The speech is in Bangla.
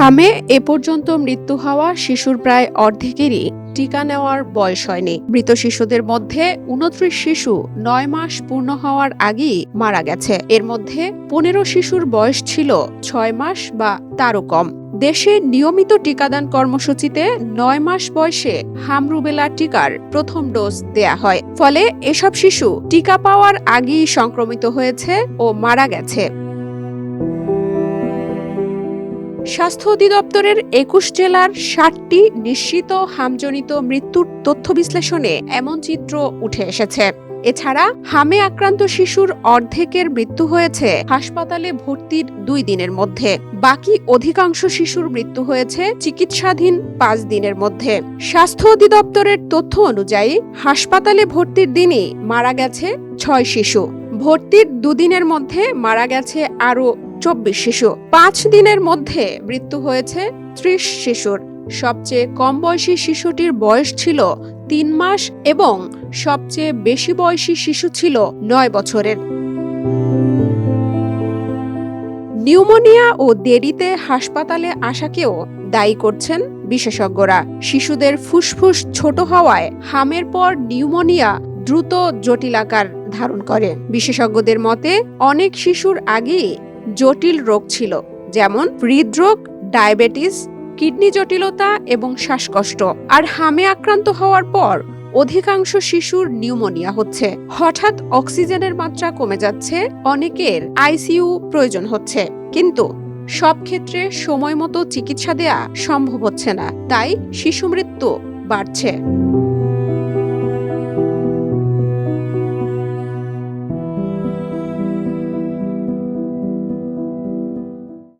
হামে এ পর্যন্ত মৃত্যু হওয়া শিশুর প্রায় অর্ধেকেরই টিকা নেওয়ার বয়স হয়নি। মৃত শিশুদের মধ্যে ২৯ শিশু ৯ মাস পূর্ণ হওয়ার আগেই মারা গেছে। এর মধ্যে ১৫ শিশুর বয়স ছিল ৬ মাস বা তারও কম। দেশে নিয়মিত টিকাদান কর্মসূচিতে ৯ মাস বয়সে হাম রুবেলা টিকার প্রথম ডোজ দেয়া হয়। ফলে এসব শিশু টিকা পাওয়ার আগেই সংক্রমিত হয়েছে ও মারা গেছে। স্বাস্থ্য অধিদপ্তরের ২১ জেলার ৬০টি নিশ্চিত হামজনিত মৃত্যুর তথ্য বিশ্লেষণে এমন চিত্র উঠে এসেছে। এছাড়া হামে আক্রান্ত শিশুর অর্ধেকের মৃত্যু হয়েছে হাসপাতালে ভর্তির ২ দিনের মধ্যে। বাকি অধিকাংশ শিশুর মৃত্যু হয়েছে চিকিৎসাধীন ৫ দিনের মধ্যে। স্বাস্থ্য অধিদপ্তরের তথ্য অনুযায়ী হাসপাতালে ভর্তির দিনই মারা গেছে ৬ শিশু। ভর্তির ২ দিনের মধ্যে মারা গেছে আরও ২৪ শিশু। ৫ দিনের মধ্যে মৃত্যু হয়েছে ৩০ শিশুর। সবচেয়ে কম বয়সী শিশুটির বয়স ছিল ৩ মাস এবং সবচেয়ে বেশি বয়সী শিশু ছিল ৯ বছরের। নিউমোনিয়া ও দেরিতে হাসপাতালে আসাকেও দায়ী করছেন বিশেষজ্ঞরা। শিশুদের ফুসফুস ছোট হওয়ায় হামের পর নিউমোনিয়া দ্রুত জটিল আকার ধারণ করে। বিশেষজ্ঞদের মতে অনেক শিশুর আগেই জটিল রোগ ছিল, যেমন হৃদরোগ, ডায়াবেটিস, কিডনি জটিলতা এবং শ্বাসকষ্ট। আর হামে আক্রান্ত হওয়ার পর অধিকাংশ শিশুর নিউমোনিয়া হচ্ছে। হঠাৎ অক্সিজেনের মাত্রা কমে যাচ্ছে, অনেকের আইসিইউ প্রয়োজন হচ্ছে। কিন্তু সব ক্ষেত্রে সময় মতো চিকিৎসা দেয়া সম্ভব হচ্ছে না, তাই শিশু মৃত্যু বাড়ছে।